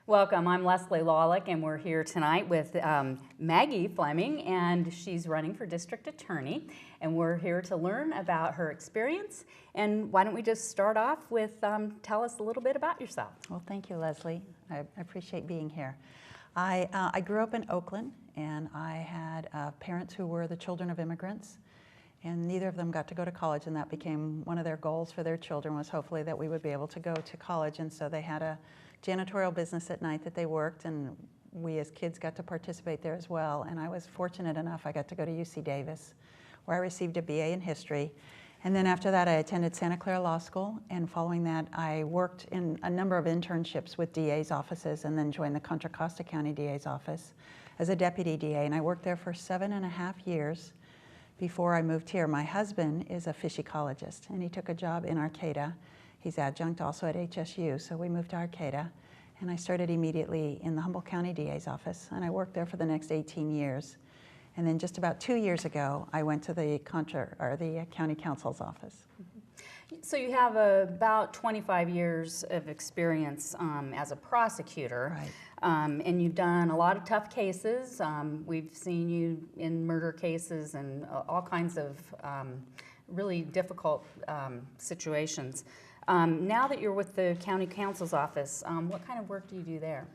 Welcome, I'm Leslie Lawlick, and we're here tonight with Maggie Fleming, and she's running for district attorney, and we're here to learn about her experience. And why don't we just start off with tell us a little bit about yourself. Well, thank you, Leslie. I appreciate being here. I grew up in Oakland, and I had parents who were the children of immigrants, and neither of them got to go to college, and that became one of their goals for their children, was hopefully that we would be able to go to college. And so they had a janitorial business at night that they worked, and we as kids got to participate there as well. And I was fortunate enough, I got to go to UC Davis, where I received a BA in history. And then after that, I attended Santa Clara Law School, and following that, I worked in a number of internships with DA's offices, and then joined the Contra Costa County DA's office as a deputy DA. And I worked there for 7.5 years before I moved here. My husband is a fish ecologist, and he took a job in Arcata. He's adjunct also at HSU, so we moved to Arcata, and I started immediately in the Humboldt County DA's office, and I worked there for the next 18 years. And then just about 2 years ago, I went to the county counsel's office. So you have about 25 years of experience as a prosecutor, Right. And you've done a lot of tough cases. We've seen you in murder cases and all kinds of really difficult situations. Now that you're with the county counsel's office, what kind of work do you do there?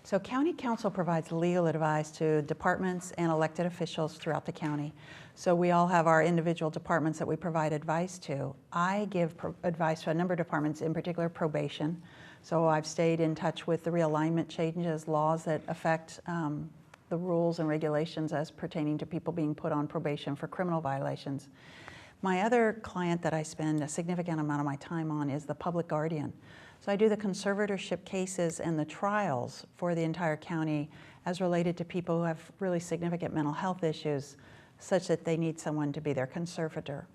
So county counsel provides legal advice to departments and elected officials throughout the county. So we all have our individual departments that we provide advice to. I give advice to a number of departments, in particular probation. So I've stayed in touch with the realignment changes, laws that affect the rules and regulations as pertaining to people being put on probation for criminal violations. My other client that I spend a significant amount of my time on is the public guardian. So I do the conservatorship cases and the trials for the entire county as related to people who have really significant mental health issues, such that they need someone to be their conservator.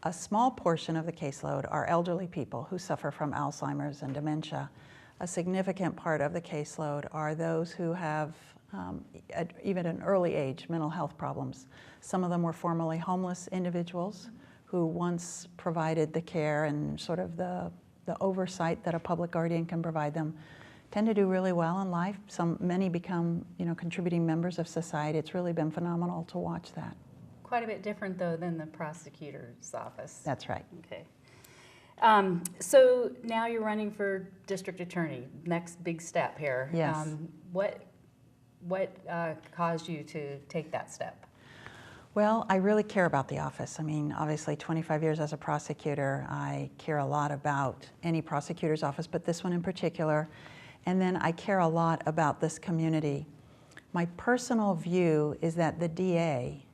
A small portion of the caseload are elderly people who suffer from Alzheimer's and dementia. A significant part of the caseload are those who have, at even an early age, mental health problems. Some of them were formerly homeless individuals who once provided the care and sort of the oversight that a public guardian can provide them, tend to do really well in life. Many become, contributing members of society. It's really been phenomenal to watch that. Quite a bit different, though, than the prosecutor's office. That's right. Okay. So now you're running for district attorney. Next big step here. Yes. What caused you to take that step? Well, I really care about the office. I mean, obviously 25 years as a prosecutor, I care a lot about any prosecutor's office, but this one in particular. And then I care a lot about this community. My personal view is that the DA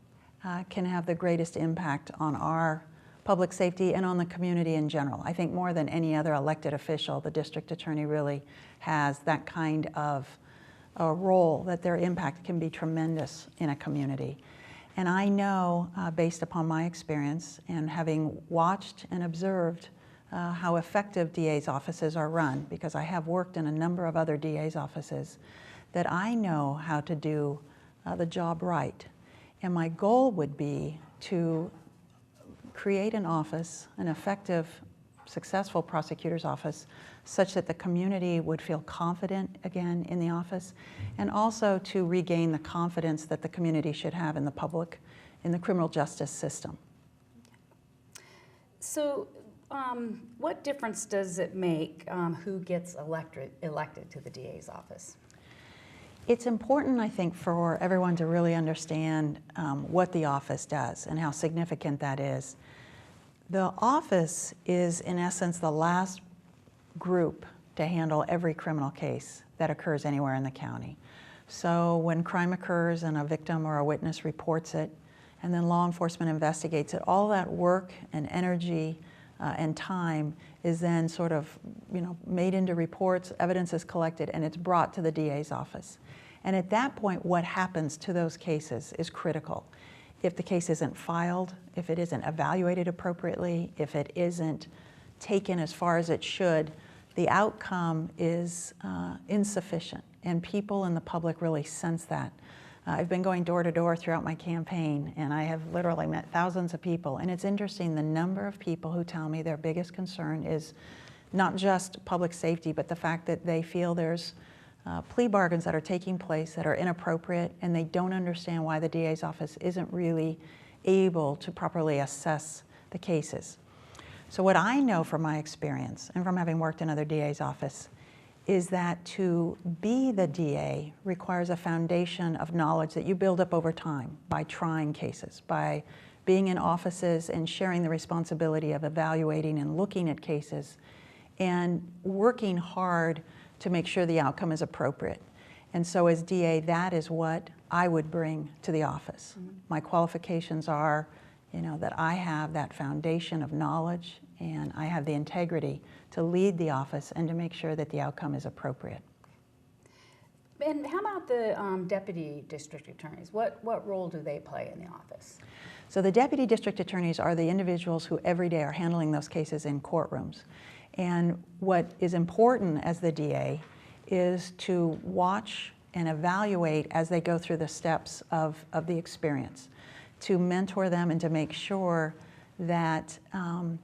can have the greatest impact on our public safety and on the community in general. I think more than any other elected official, the district attorney really has that kind of a role, that their impact can be tremendous in a community. And I know, based upon my experience and having watched and observed how effective DA's offices are run, because I have worked in a number of other DA's offices, that I know how to do the job right. And my goal would be to create an office, an effective, successful prosecutor's office, such that the community would feel confident again in the office, and also to regain the confidence that the community should have in the public, in the criminal justice system. So what difference does it make who gets elected to the DA's office? It's important, I think, for everyone to really understand what the office does and how significant that is. The office is, in essence, the last group to handle every criminal case that occurs anywhere in the county. So when crime occurs and a victim or a witness reports it, and then law enforcement investigates it, all that work and energy and time is then sort of, made into reports, evidence is collected, and it's brought to the DA's office. And at that point, what happens to those cases is critical. If the case isn't filed, if it isn't evaluated appropriately, if it isn't taken as far as it should, the outcome is insufficient, and people in the public really sense that. I've been going door to door throughout my campaign, and I have literally met thousands of people, and it's interesting the number of people who tell me their biggest concern is not just public safety, but the fact that they feel there's plea bargains that are taking place that are inappropriate, and they don't understand why the DA's office isn't really able to properly assess the cases. So what I know from my experience and from having worked in other DA's office is that to be the DA requires a foundation of knowledge that you build up over time by trying cases, by being in offices and sharing the responsibility of evaluating and looking at cases and working hard to make sure the outcome is appropriate. And so as DA, that is what I would bring to the office. Mm-hmm. My qualifications are, that I have that foundation of knowledge and I have the integrity to lead the office and to make sure that the outcome is appropriate. And how about the deputy district attorneys? What role do they play in the office? So the deputy district attorneys are the individuals who every day are handling those cases in courtrooms. And what is important as the DA is to watch and evaluate as they go through the steps of the experience, to mentor them and to make sure that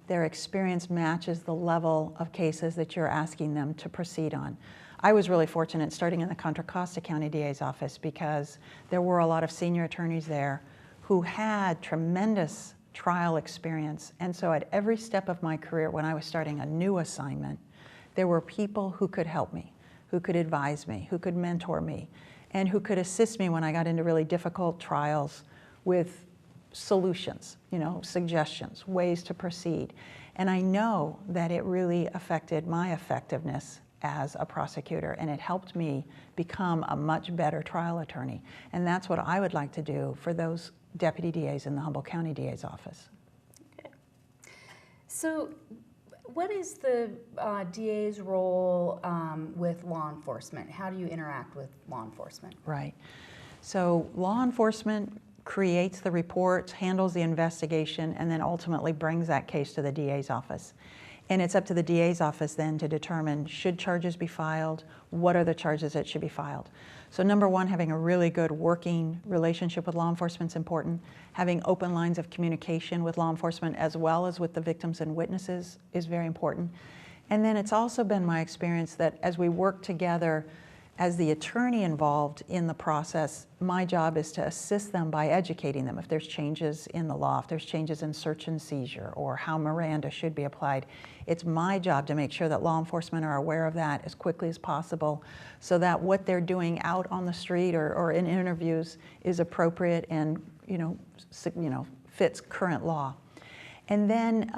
their experience matches the level of cases that you're asking them to proceed on. I was really fortunate starting in the Contra Costa County DA's office because there were a lot of senior attorneys there who had tremendous trial experience. And so at every step of my career, when I was starting a new assignment, there were people who could help me, who could advise me, who could mentor me, and who could assist me when I got into really difficult trials with solutions, suggestions, ways to proceed. And I know that it really affected my effectiveness as a prosecutor, and it helped me become a much better trial attorney. And that's what I would like to do for those deputy DAs in the Humboldt County DA's office. Okay. So what is the DA's role with law enforcement? How do you interact with law enforcement? Right. So law enforcement creates the reports, handles the investigation, and then ultimately brings that case to the DA's office. And it's up to the DA's office then to determine should charges be filed, what are the charges that should be filed. So number one, having a really good working relationship with law enforcement is important. Having open lines of communication with law enforcement as well as with the victims and witnesses is very important. And then it's also been my experience that as we work together as the attorney involved in the process, my job is to assist them by educating them if there's changes in the law, if there's changes in search and seizure, or how Miranda should be applied. It's my job to make sure that law enforcement are aware of that as quickly as possible so that what they're doing out on the street or in interviews is appropriate and fits current law. And then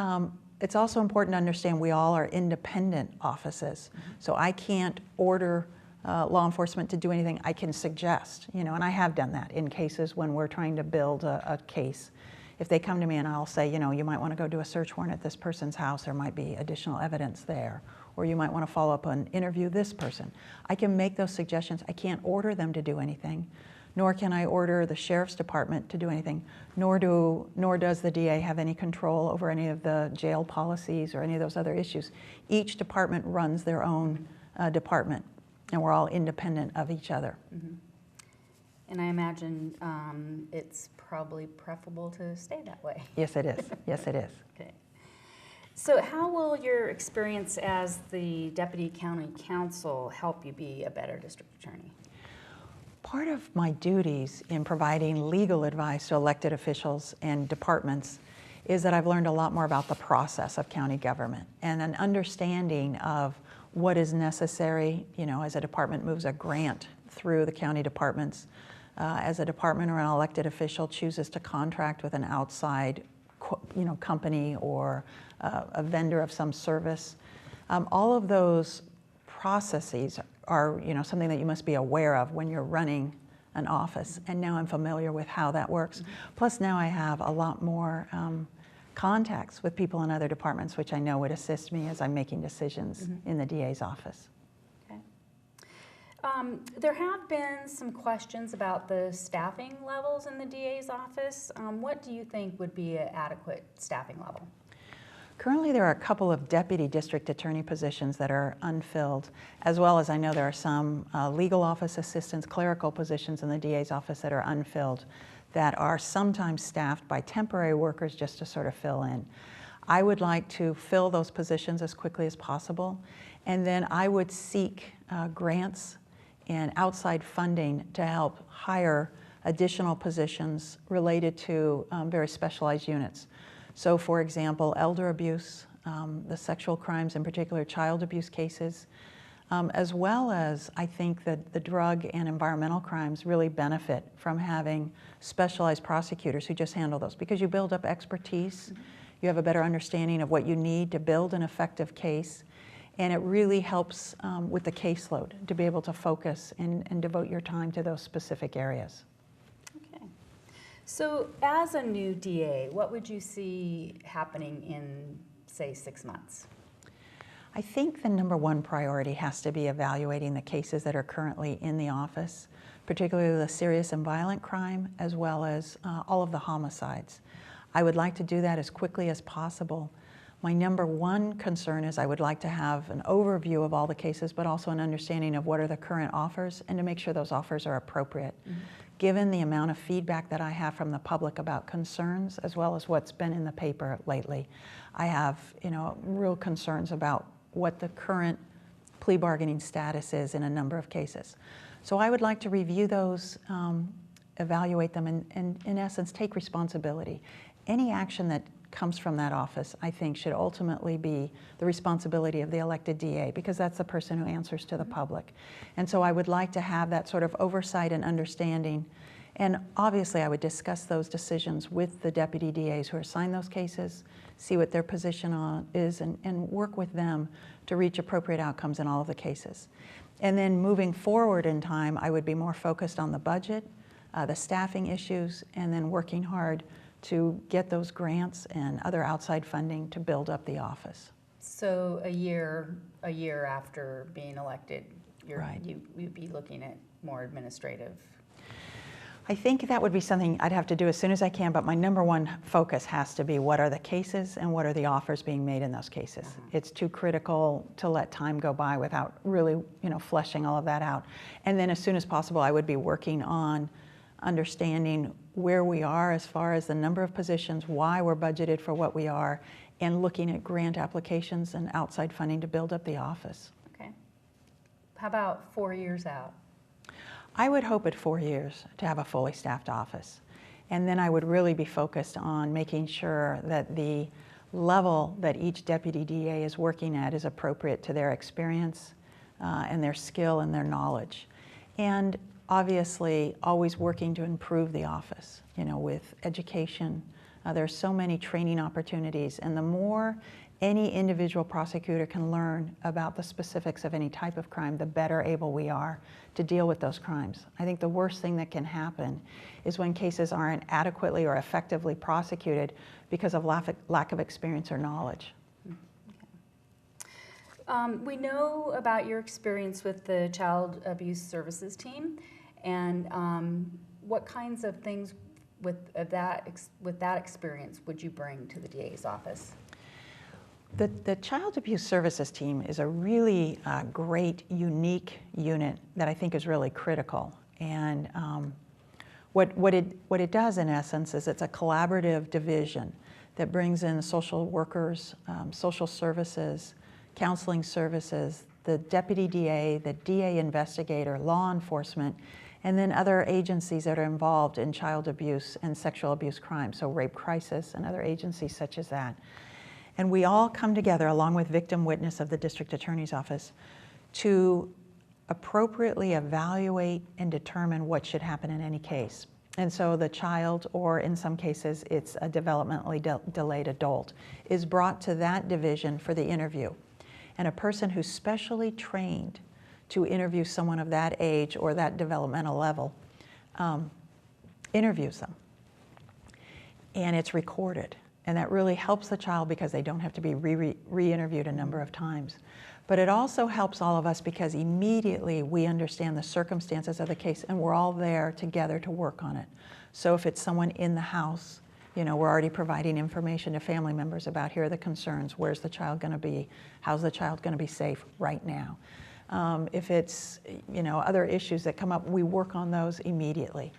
it's also important to understand we all are independent offices. Mm-hmm. So I can't order law enforcement to do anything. I can suggest, and I have done that in cases when we're trying to build a case. If they come to me and I'll say, you might want to go do a search warrant at this person's house, there might be additional evidence there, or you might want to follow up and interview this person. I can make those suggestions. I can't order them to do anything, nor can I order the sheriff's department to do anything, nor does the DA have any control over any of the jail policies or any of those other issues. Each department runs their own department, and we're all independent of each other. Mm-hmm. And I imagine it's probably preferable to stay that way. Yes, it is. Yes, it is. Okay. So how will your experience as the Deputy County Counsel help you be a better district attorney? Part of my duties in providing legal advice to elected officials and departments is that I've learned a lot more about the process of county government and an understanding of what is necessary, as a department moves a grant through the county departments, as a department or an elected official chooses to contract with an outside, company or a vendor of some service. All of those processes are, something that you must be aware of when you're running an office. And now I'm familiar with how that works. Mm-hmm. Plus now I have a lot more contacts with people in other departments, which I know would assist me as I'm making decisions mm-hmm. in the DA's office. Okay. There have been some questions about the staffing levels in the DA's office. What do you think would be an adequate staffing level? Currently there are a couple of deputy district attorney positions that are unfilled, as well as I know there are some legal office assistants, clerical positions in the DA's office that are unfilled, that are sometimes staffed by temporary workers just to sort of fill in. I would like to fill those positions as quickly as possible, and then I would seek grants and outside funding to help hire additional positions related to very specialized units. So for example, elder abuse, the sexual crimes, in particular child abuse cases, as well as I think that the drug and environmental crimes really benefit from having specialized prosecutors who just handle those, because you build up expertise, you have a better understanding of what you need to build an effective case, and it really helps with the caseload to be able to focus and devote your time to those specific areas. Okay. So as a new DA, what would you see happening in, say, 6 months? I think the number one priority has to be evaluating the cases that are currently in the office, particularly the serious and violent crime, as well as all of the homicides. I would like to do that as quickly as possible. My number one concern is I would like to have an overview of all the cases, but also an understanding of what are the current offers and to make sure those offers are appropriate. Mm-hmm. Given the amount of feedback that I have from the public about concerns, as well as what's been in the paper lately, I have, real concerns about what the current plea bargaining status is in a number of cases. So I would like to review those, evaluate them, and in essence take responsibility. Any action that comes from that office, I think, should ultimately be the responsibility of the elected DA, because that's the person who answers to the public. And so I would like to have that sort of oversight and understanding. And obviously I would discuss those decisions with the deputy DAs who assign those cases, see what their position on is, and work with them to reach appropriate outcomes in all of the cases. And then moving forward in time, I would be more focused on the budget, the staffing issues, and then working hard to get those grants and other outside funding to build up the office. So a year after being elected, Right. you'd be looking at more administrative. I think that would be something I'd have to do as soon as I can, but my number one focus has to be what are the cases and what are the offers being made in those cases. It's too critical to let time go by without really, fleshing all of that out. And then as soon as possible, I would be working on understanding where we are as far as the number of positions, why we're budgeted for what we are, and looking at grant applications and outside funding to build up the office. Okay. How about 4 years out? I would hope at 4 years to have a fully staffed office. And then I would really be focused on making sure that the level that each deputy DA is working at is appropriate to their experience and their skill and their knowledge. And obviously always working to improve the office, with education. There's so many training opportunities, and the more any individual prosecutor can learn about the specifics of any type of crime, the better able we are to deal with those crimes. I think the worst thing that can happen is when cases aren't adequately or effectively prosecuted because of lack of experience or knowledge. We know about your experience with the Child Abuse Services team, and what kinds of things with that experience would you bring to the DA's office? The Child Abuse Services team is a really great, unique unit that I think is really critical. And what it does, in essence, is it's a collaborative division that brings in social workers, social services, counseling services, the deputy DA, the DA investigator, law enforcement, and then other agencies that are involved in child abuse and sexual abuse crimes, so rape crisis and other agencies such as that. And we all come together, along with victim witness of the district attorney's office, to appropriately evaluate and determine what should happen in any case. And so the child, or in some cases it's a developmentally delayed adult, is brought to that division for the interview. And a person who's specially trained to interview someone of that age or that developmental level interviews them. And it's recorded. And that really helps the child because they don't have to be re-interviewed a number of times. But it also helps all of us because immediately we understand the circumstances of the case and we're all there together to work on it. So if it's someone in the house, we're already providing information to family members about here are the concerns, where's the child going to be, how's the child going to be safe right now. If it's, other issues that come up, we work on those immediately.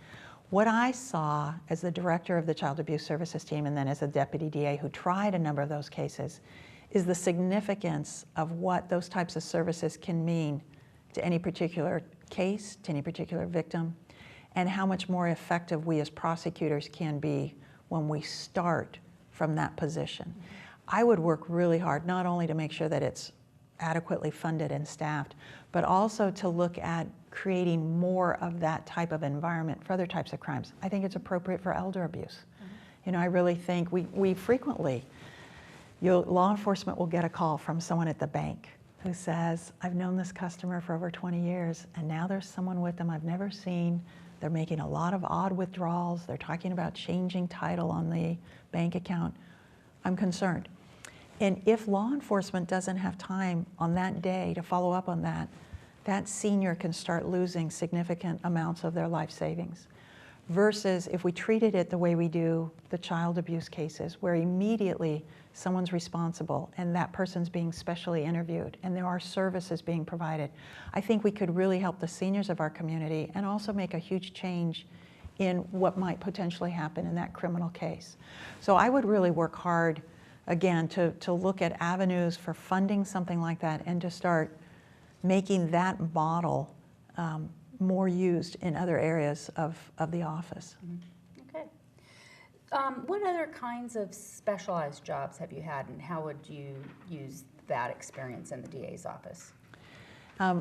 What I saw as the director of the Child Abuse Services team and then as a deputy DA who tried a number of those cases is the significance of what those types of services can mean to any particular case, to any particular victim, and how much more effective we as prosecutors can be when we start from that position. I would work really hard not only to make sure that it's adequately funded and staffed, but also to look at creating more of that type of environment for other types of crimes. I think it's appropriate for elder abuse. You know, I really think we frequently, law enforcement will get a call from someone at the bank who says, I've known this customer for over 20 years and now there's someone with them I've never seen. They're making a lot of odd withdrawals. They're talking about changing title on the bank account. I'm concerned. And if law enforcement doesn't have time on that day to follow up on that, that senior can start losing significant amounts of their life savings. Versus if we treated it the way we do the child abuse cases, where immediately someone's responsible and that person's being specially interviewed and there are services being provided, I think we could really help the seniors of our community and also make a huge change in what might potentially happen in that criminal case. So I would really work hard, again, to look at avenues for funding something like that and to start making that model more used in other areas of the office. Okay. What other kinds of specialized jobs have you had, and how would you use that experience in the DA's office?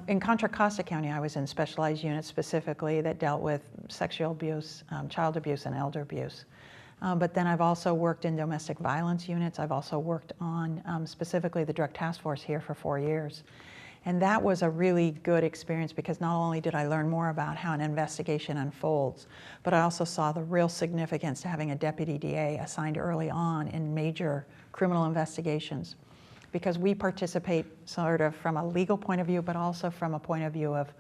In Contra Costa County, I was in specialized units specifically that dealt with sexual abuse, child abuse, and elder abuse. But then I've also worked in domestic violence units. I've also worked on specifically the Drug Task Force here for 4 years. And that was a really good experience because not only did I learn more about how an investigation unfolds, but I also saw the real significance to having a deputy DA assigned early on in major criminal investigations, because we participate sort of from a legal point of view, but also from a point of view of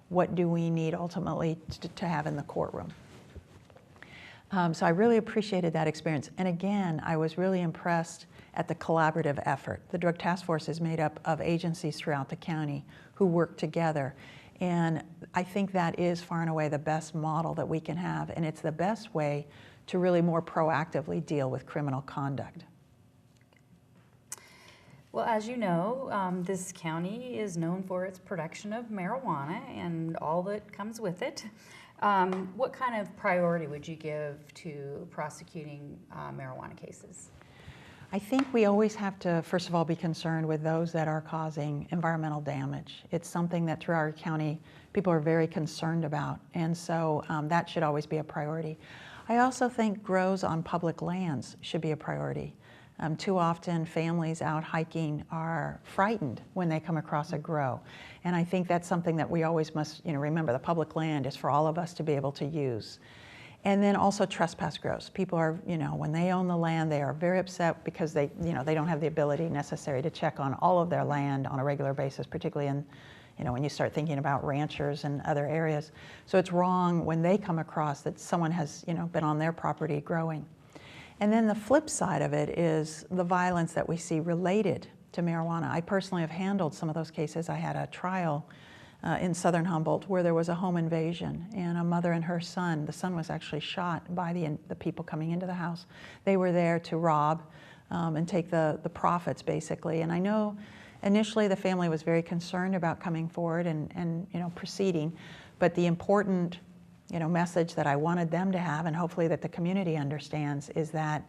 what do we need ultimately to have in the courtroom. So I really appreciated that experience. And again, I was really impressed at the collaborative effort. The Drug Task Force is made up of agencies throughout the county who work together. And I think that is far and away the best model that we can have. And it's the best way to really more proactively deal with criminal conduct. Well, as you know, this county is known for its production of marijuana and all that comes with it. What kind of priority would you give to prosecuting marijuana cases? I think we always have to, first of all, be concerned with those that are causing environmental damage. It's something that through our county, people are very concerned about, and so that should always be a priority. I also think grows on public lands should be a priority. Too often, families out hiking are frightened when they come across a grow, and I think that's something that we always must, remember. The public land is for all of us to be able to use. And then also trespass grows. People are, when they own the land, they are very upset because they don't have the ability necessary to check on all of their land on a regular basis, particularly in, when you start thinking about ranchers and other areas. So it's wrong when they come across that someone has, been on their property growing. And then the flip side of it is the violence that we see related to marijuana. I personally have handled some of those cases. I had a trial in southern Humboldt where there was a home invasion and a mother and her son. The son was actually shot by the people coming into the house. They were there to rob and take the profits, basically. And I know initially the family was very concerned about coming forward and proceeding, but the important message that I wanted them to have, and hopefully that the community understands, is that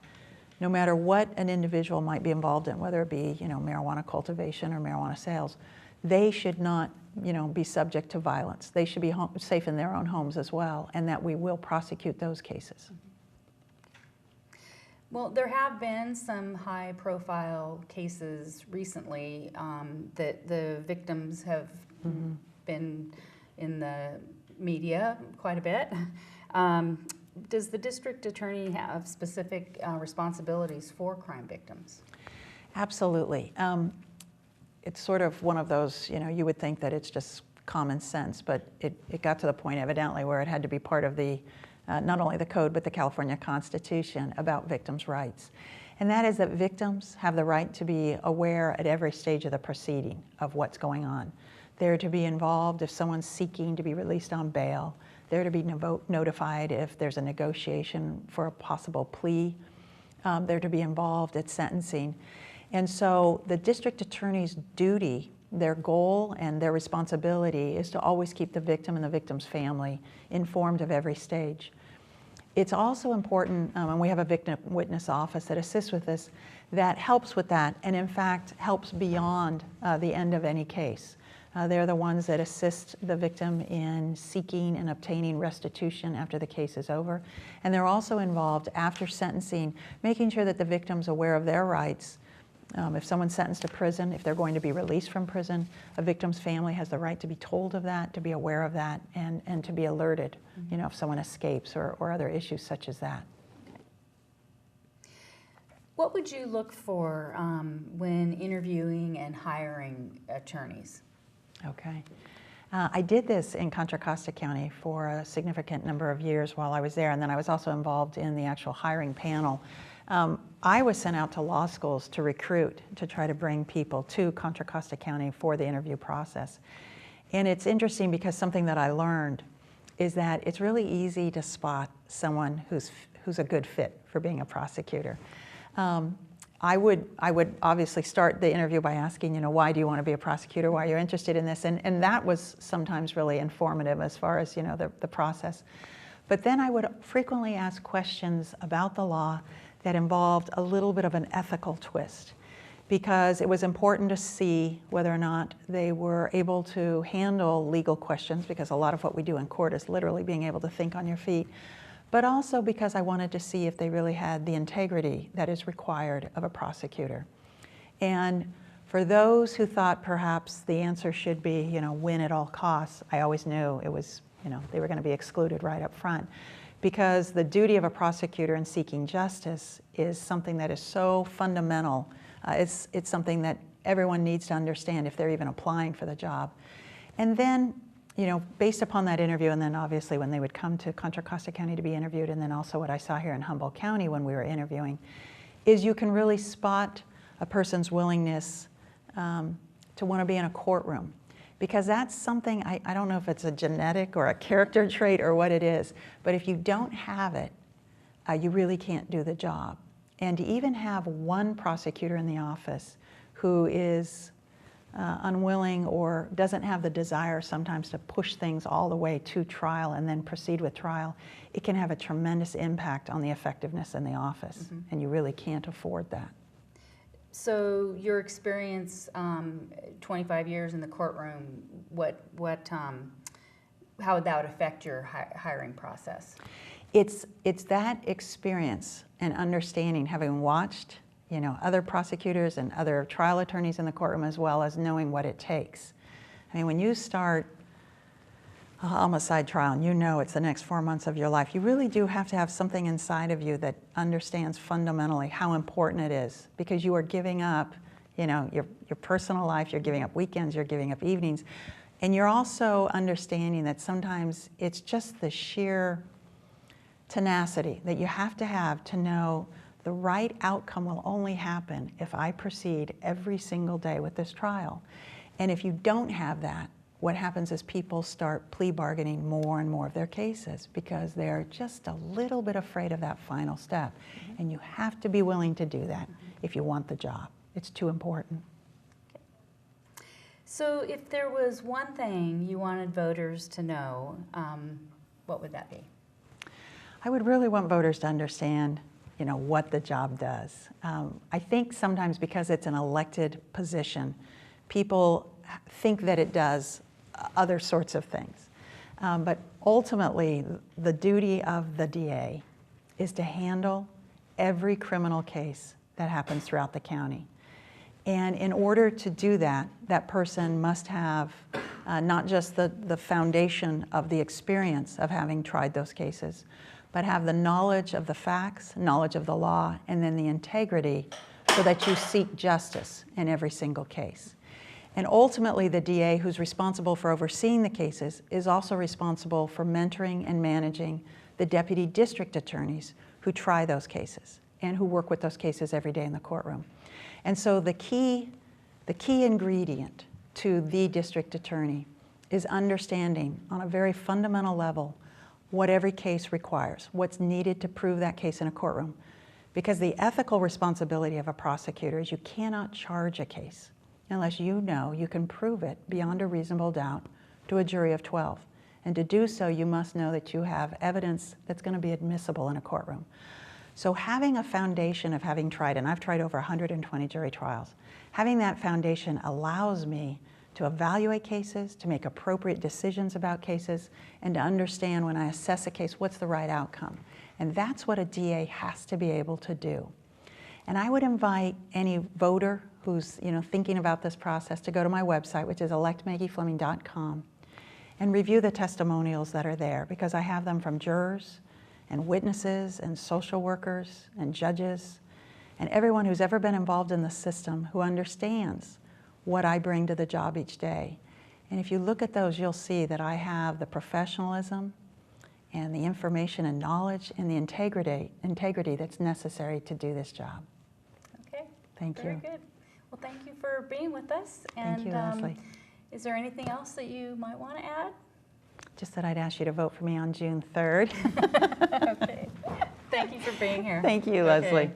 no matter what an individual might be involved in, whether it be marijuana cultivation or marijuana sales, they should not be subject to violence. They should be safe in their own homes as well, and that we will prosecute those cases. Well, there have been some high-profile cases recently that the victims have been in the media quite a bit. Does the district attorney have specific responsibilities for crime victims? Absolutely. It's sort of one of those, you would think that it's just common sense, but it got to the point evidently where it had to be part of the, not only the code, but the California Constitution about victims' rights. And that is that victims have the right to be aware at every stage of the proceeding of what's going on. They're to be involved if someone's seeking to be released on bail. They're to be notified if there's a negotiation for a possible plea. They're to be involved at sentencing. And so the district attorney's duty, their goal and their responsibility is to always keep the victim and the victim's family informed of every stage. It's also important, and we have a victim witness office that assists with this, that helps with that, and in fact helps beyond the end of any case. They're the ones that assist the victim in seeking and obtaining restitution after the case is over. And they're also involved after sentencing, making sure that the victim's aware of their rights. If someone's sentenced to prison, if they're going to be released from prison, a victim's family has the right to be told of that, to be aware of that, and to be alerted, you know, if someone escapes or other issues such as that. What would you look for when interviewing and hiring attorneys? Okay. I did this in Contra Costa County for a significant number of years while I was there, and then I was also involved in the actual hiring panel. I was sent out to law schools to recruit, to try to bring people to Contra Costa County for the interview process. And it's interesting because something that I learned is that it's really easy to spot someone who's a good fit for being a prosecutor. I would obviously start the interview by asking, you know, why do you want to be a prosecutor? Why are you interested in this? And that was sometimes really informative as far as, you know, the process. But then I would frequently ask questions about the law that involved a little bit of an ethical twist, because it was important to see whether or not they were able to handle legal questions, because a lot of what we do in court is literally being able to think on your feet, but also because I wanted to see if they really had the integrity that is required of a prosecutor. And for those who thought perhaps the answer should be, you know, win at all costs, I always knew it was, you know, they were going to be excluded right up front. Because the duty of a prosecutor in seeking justice is something that is so fundamental. It's something that everyone needs to understand if they're even applying for the job. And then, you know, based upon that interview, and then obviously when they would come to Contra Costa County to be interviewed, and then also what I saw here in Humboldt County when we were interviewing, is you can really spot a person's willingness to want to be in a courtroom. Because that's something, I don't know if it's a genetic or a character trait or what it is, but if you don't have it, you really can't do the job. And to even have one prosecutor in the office who is unwilling or doesn't have the desire sometimes to push things all the way to trial and then proceed with trial, it can have a tremendous impact on the effectiveness in the office, and you really can't afford that. So your experience, 25 years in the courtroom, how would that affect your hiring process? It's that experience and understanding, having watched, you know, other prosecutors and other trial attorneys in the courtroom, as well as knowing what it takes. I mean, when you start a homicide trial and you know it's the next 4 months of your life, you really do have to have something inside of you that understands fundamentally how important it is, because you are giving up, you know, your personal life, you're giving up weekends, you're giving up evenings, and you're also understanding that sometimes it's just the sheer tenacity that you have to know the right outcome will only happen if I proceed every single day with this trial. And if you don't have that, what happens is people start plea bargaining more and more of their cases because they're just a little bit afraid of that final step. And you have to be willing to do that if you want the job. It's too important. So if there was one thing you wanted voters to know, what would that be? I would really want voters to understand, you know, what the job does. I think sometimes because it's an elected position, people think that it does other sorts of things. But ultimately, the duty of the DA is to handle every criminal case that happens throughout the county. And in order to do that, that person must have not just the foundation of the experience of having tried those cases, but have the knowledge of the facts, knowledge of the law, and then the integrity so that you seek justice in every single case. And ultimately, the DA who's responsible for overseeing the cases is also responsible for mentoring and managing the deputy district attorneys who try those cases and who work with those cases every day in the courtroom. And so the key ingredient to the district attorney is understanding on a very fundamental level what every case requires, what's needed to prove that case in a courtroom. Because the ethical responsibility of a prosecutor is you cannot charge a case unless you know you can prove it beyond a reasonable doubt to a jury of 12. And to do so, you must know that you have evidence that's going to be admissible in a courtroom. So having a foundation of having tried, and I've tried over 120 jury trials, having that foundation allows me to evaluate cases, to make appropriate decisions about cases, and to understand when I assess a case, what's the right outcome. And that's what a DA has to be able to do. And I would invite any voter who's thinking about this process to go to my website, which is electmaggiefleming.com, and review the testimonials that are there, because I have them from jurors and witnesses and social workers and judges and everyone who's ever been involved in the system who understands what I bring to the job each day. And if you look at those, you'll see that I have the professionalism and the information and knowledge and the integrity that's necessary to do this job. Okay. Thank you. Very good. Well, thank you for being with us. Thank you, Leslie. Is there anything else that you might want to add? Just that I'd ask you to vote for me on June 3rd. Okay. Thank you for being here. Thank you, Okay. Leslie.